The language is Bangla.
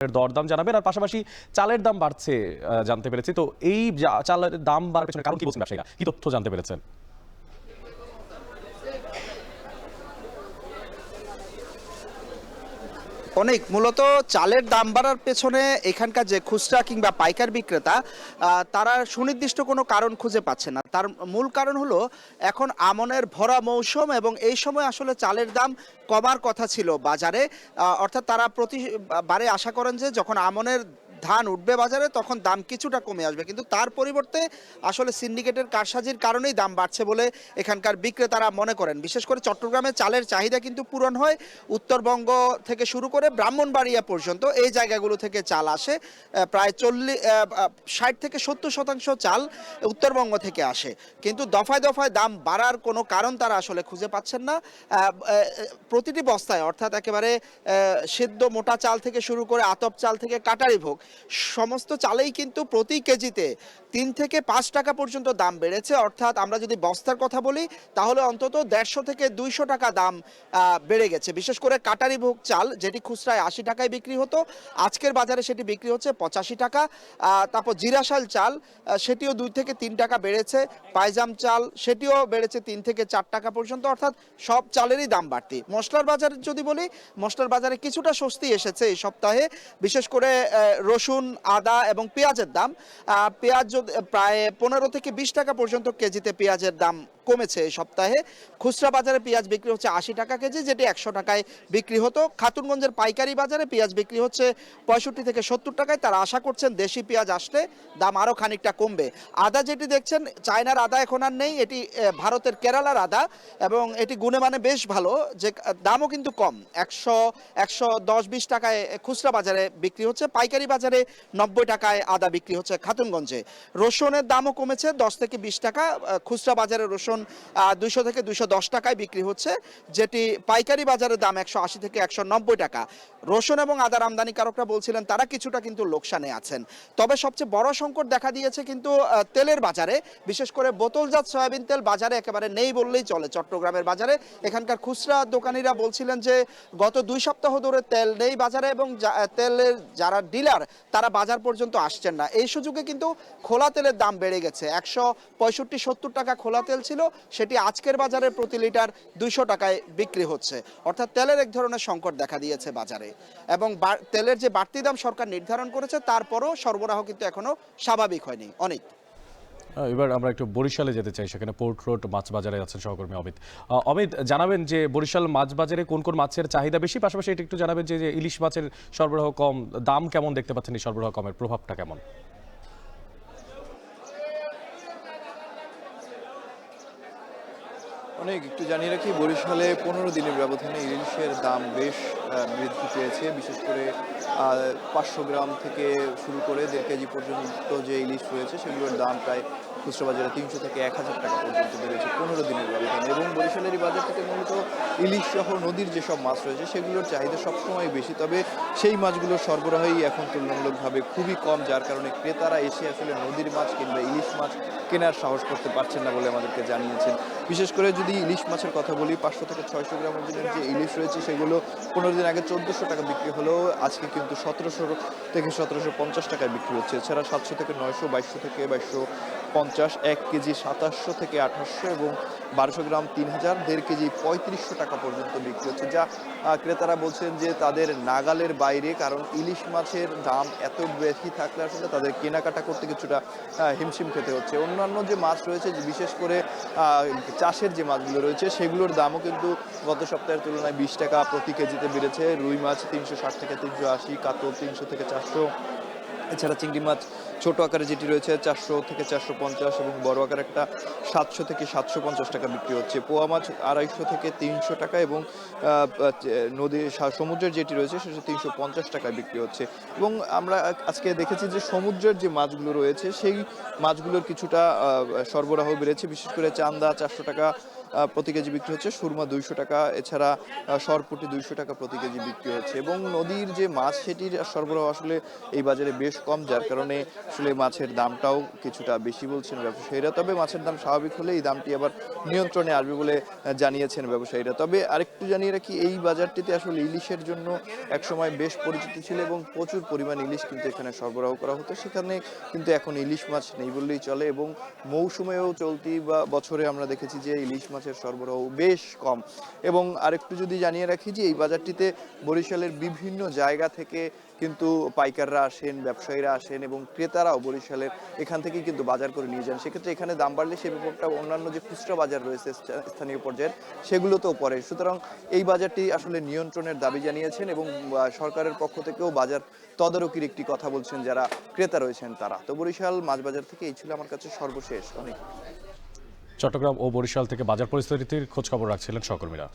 দরদাম জানাবেন। আর পাশাপাশি চালের দাম বাড়ছে জানতে পেরেছি। তো এই চালের দাম বাড়ার পেছনে কারণ কি বলছেন ব্যবসায়ীরা? কি তথ্য জানতে পেরেছেন? অনেক মূলত চালের দাম বাড়ার পেছনে এখানকার যে খুচরা কিংবা পাইকার বিক্রেতা তারা সুনির্দিষ্ট কোনো কারণ খুঁজে পাচ্ছে না। তার মূল কারণ হলো এখন আমনের ভরা মৌসুম এবং এই সময় আসলে চালের দাম কমার কথা ছিল বাজারে। অর্থাৎ তারা প্রতিবারে আশা করেন যে যখন আমনের ধান উঠবে বাজারে তখন দাম কিছুটা কমে আসবে, কিন্তু তার পরিবর্তে আসলে সিন্ডিকেটের কারসাজির কারণেই দাম বাড়ছে বলে এখানকার বিক্রেতারা মনে করেন। বিশেষ করে চট্টগ্রামে চালের চাহিদা কিন্তু পূরণ হয়, উত্তরবঙ্গ থেকে শুরু করে ব্রাহ্মণবাড়িয়া পর্যন্ত এই জায়গাগুলো থেকে চাল আসে। প্রায় 60 থেকে 70% চাল উত্তরবঙ্গ থেকে আসে, কিন্তু দফায় দফায় দাম বাড়ার কোনো কারণ তারা আসলে খুঁজে পাচ্ছেন না। প্রতিটি বস্তায় অর্থাৎ একেবারে সেদ্ধ মোটা চাল থেকে শুরু করে আতপ চাল থেকে কাটারি ভোগ সমস্ত চালেই কিন্তু প্রতি কেজিতে 3 থেকে 5 টাকা পর্যন্ত দাম বেড়েছে। অর্থাৎ আমরা যদি বস্তার কথা বলি তাহলে অন্তত 150 থেকে 200 টাকা দাম বেড়ে গেছে। বিশেষ করে কাটারি ভোগ চাল যেটি খুচরায় 80 টাকায় বিক্রি হতো, আজকের বাজারে সেটি বিক্রি হচ্ছে 85 টাকা। তারপর জিরাশাল চাল সেটিও 2 থেকে 3 টাকা বেড়েছে। পাইজাম চাল সেটিও বেড়েছে 3 থেকে 4 টাকা পর্যন্ত। অর্থাৎ সব চালেরই দাম বাড়তি। মশলার বাজারে যদি বলি, মশলার বাজারে কিছুটা স্বস্তি এসেছে এই সপ্তাহে। বিশেষ করে রসুন, আদা এবং পেঁয়াজের দাম, পেঁয়াজ প্রায় 15 থেকে 20 টাকা পর্যন্ত কেজিতে পেঁয়াজের দাম কমেছে এই সপ্তাহে। খুচরা বাজারে পেঁয়াজ বিক্রি হচ্ছে 80 টাকা কেজি, যেটি 100 টাকায় বিক্রি হতো। খাতুনগঞ্জের পাইকারি বাজারে পেঁয়াজ বিক্রি হচ্ছে 65 থেকে 70 টাকায়। তারা আশা করছেন দেশি পেঁয়াজ আসলে দাম আরও খানিকটা কমবে। আদা যেটি দেখছেন, চায়নার আদা এখন আর নেই, এটি ভারতের কেরালার আদা এবং এটি গুণে মানে বেশ ভালো, যে দামও কিন্তু কম, 110-20 টাকায় খুচরা বাজারে বিক্রি হচ্ছে। পাইকারি বাজারে 90 টাকায় আদা বিক্রি হচ্ছে খাতুনগঞ্জে। রসুনের দামও কমেছে 10 থেকে 20 টাকা। খুচরা বাজারে রসুন 200 থেকে 210 টাকায় বিক্রি হচ্ছে, যেটি পাইকারি বাজারের দাম 180 থেকে 190 টাকা। রসুন এবং আদার আমদানিকারকরা বলছিলেন তারা কিছুটা কিন্তু লোকসানে আছেন। তবে সবচেয়ে বড় সংকট দেখা দিয়েছে কিন্তু তেলের বাজারে। বিশেষ করে বোতলজাত সয়াবিন তেল বাজারে একেবারে নেই বললেই চলে চট্টগ্রামের বাজারে। এখানকার খুচরা দোকানিরা বলছিলেন যে গত 2 সপ্তাহ ধরে তেল নেই বাজারে এবং তেলের যারা ডিলার তারা বাজার পর্যন্ত আসছেন না। এই সুযোগে কিন্তু খোলা তেলের দাম বেড়ে গেছে। 165-70 টাকা খোলা তেল ছিল, সেটি আজকের বাজারে প্রতি লিটার 200 টাকায় বিক্রি হচ্ছে। অর্থাৎ তেলের এক ধরনের সংকট দেখা দিয়েছে বাজারে এবং তেলের যে বাড়তি দাম সরকার নির্ধারণ করেছে তারপরও সরবরাহ কিন্তু এখনো স্বাভাবিক হয়নি। অনেক এবার আমরা একটু বরিশালে যেতে চাই। সেখানে পোর্ট রোড মাছ বাজারে আছেন সহকর্মী অমিত। অমিত, জানাবেন যে বরিশাল মাছ বাজারে কোন কোন মাছের চাহিদা বেশি, পাশাপাশি এটা একটু জানাবেন যে ইলিশ মাছের সরবরাহ কম, দাম কেমন দেখতে পাচ্ছেন, এই সরবরাহ কমের প্রভাবটা কেমন? একটু জানিয়ে রাখি, বরিশালে 15 দিনের ব্যবধানে ইলিশের দাম বেশ বৃদ্ধি পেয়েছে। বিশেষ করে 500 গ্রাম থেকে শুরু করে 1.5 কেজি পর্যন্ত যে ইলিশ রয়েছে সেগুলোর দাম প্রায় খুচরা বাজারে 300 থেকে 1000 টাকা পর্যন্ত বেড়েছে 15 দিনের ব্যবধানে। এবং বরিশালের এই বাজার থেকে মূলত ইলিশ সহ নদীর যেসব মাছ রয়েছে সেগুলোর চাহিদা সবসময় বেশি, তবে সেই মাছগুলোর সরবরাহই এখন তুলনামূলকভাবে খুবই কম, যার কারণে ক্রেতারা এসে আসলে নদীর মাছ কিংবা ইলিশ মাছ কেনার সাহস করতে পারছেন না বলে আমাদেরকে জানিয়েছেন। বিশেষ করে যদি ইলিশ মাছের কথা বলি, 500 থেকে 600 গ্রাম ওজনের যে ইলিশ রয়েছে সেগুলো 15 দিন আগে 1400 টাকা বিক্রি হলেও আজকে কিন্তু 1700 থেকে 1750 টাকায় বিক্রি হচ্ছে। এছাড়া 700 থেকে 900, 2200 থেকে 2250, 1 কেজি 2700 থেকে 2800 এবং 1200 গ্রাম 3000, 1.5 কেজি 3500 টাকা পর্যন্ত বিক্রি হচ্ছে, যা ক্রেতারা বলছেন যে তাদের নাগালের বাইরে। কারণ ইলিশ মাছের দাম এত বেশি থাকলে আসলে তাদের কেনাকাটা করতে কিছুটা হিমশিম খেতে হচ্ছে। অন্যান্য যে মাছ রয়েছে, বিশেষ করে চাষের যে মাছগুলো রয়েছে সেগুলোর দামও কিন্তু গত সপ্তাহের তুলনায় 20 টাকা প্রতি কেজিতে বেড়েছে। রুই মাছ 360 থেকে 380, কাতল 300 থেকে 400। এছাড়া চিংড়ি মাছ ছোট আকারে যেটি রয়েছে 400 থেকে 450 এবং বড় আকার একটা 700 থেকে 750 টাকা বিক্রি হচ্ছে। পোয়া মাছ 250 থেকে 300 টাকা এবং নদী সমুদ্রের যেটি রয়েছে সেটা 350 টাকায় বিক্রি হচ্ছে। এবং আমরা আজকে দেখেছি যে সমুদ্রের যে মাছগুলো রয়েছে সেই মাছগুলোর কিছুটা সরবরাহ বেড়েছে। বিশেষ করে চান্দা 400 টাকা প্রতি কেজি বিক্রি হচ্ছে, সুরমা 200 টাকা, এছাড়া সরপুঁটি 200 টাকা প্রতি কেজি বিক্রি হচ্ছে। এবং নদীর যে মাছ সেটির সরবরাহ আসলে এই বাজারে বেশ কম, যার কারণে আসলে মাছের দামটাও কিছুটা বেশি বলছেন ব্যবসায়ীরা। তবে মাছের দাম স্বাভাবিক হলে এই দামটি আবার নিয়ন্ত্রণে আসবে বলে জানিয়েছেন ব্যবসায়ীরা। তবে আরেকটু জানিয়ে রাখি, এই বাজারটিতে আসলে ইলিশের জন্য একসময় বেশ পরিচিত ছিল এবং প্রচুর পরিমাণ ইলিশ কিন্তু এখানে সরবরাহ করা হতো। সেখানে কিন্তু এখন ইলিশ মাছ নেই বললেই চলে এবং মৌসুমেও চলতি বা বছরে আমরা দেখেছি যে ইলিশ মাছের সরবরাহ বেশ কম। এবং আরেকটু যদি জানিয়ে রাখি যে এই বাজারটিতে বরিশালের বিভিন্ন জায়গা থেকে কিন্তু পাইকাররা আসেন, ব্যবসায়ীরা আসেন এবং ক্রেতারাও বরিশালের এখান থেকেই কিন্তু বাজার করে নিয়ে যান। সেক্ষেত্রে এখানে দাম বাড়লে সেই ব্যাপারটা অন্যান্য যে খুচরা বাজার রয়েছে স্থানীয় পর্যায়ের সেগুলোতেও পড়ে। সুতরাং এই বাজারটি আসলে নিয়ন্ত্রণের দাবি জানিয়েছেন এবং সরকারের পক্ষ থেকেও বাজার তদারকির একটি কথা বলছেন যারা ক্রেতা রয়েছেন তারা। তো বরিশাল মাছ বাজার থেকে এই ছিল আমার কাছে সর্বশেষ। অনেক চট্টগ্রাম ও বরিশাল থেকে বাজার পরিস্থিতির খোঁজ খবর রাখছিলেন সহকর্মীরা।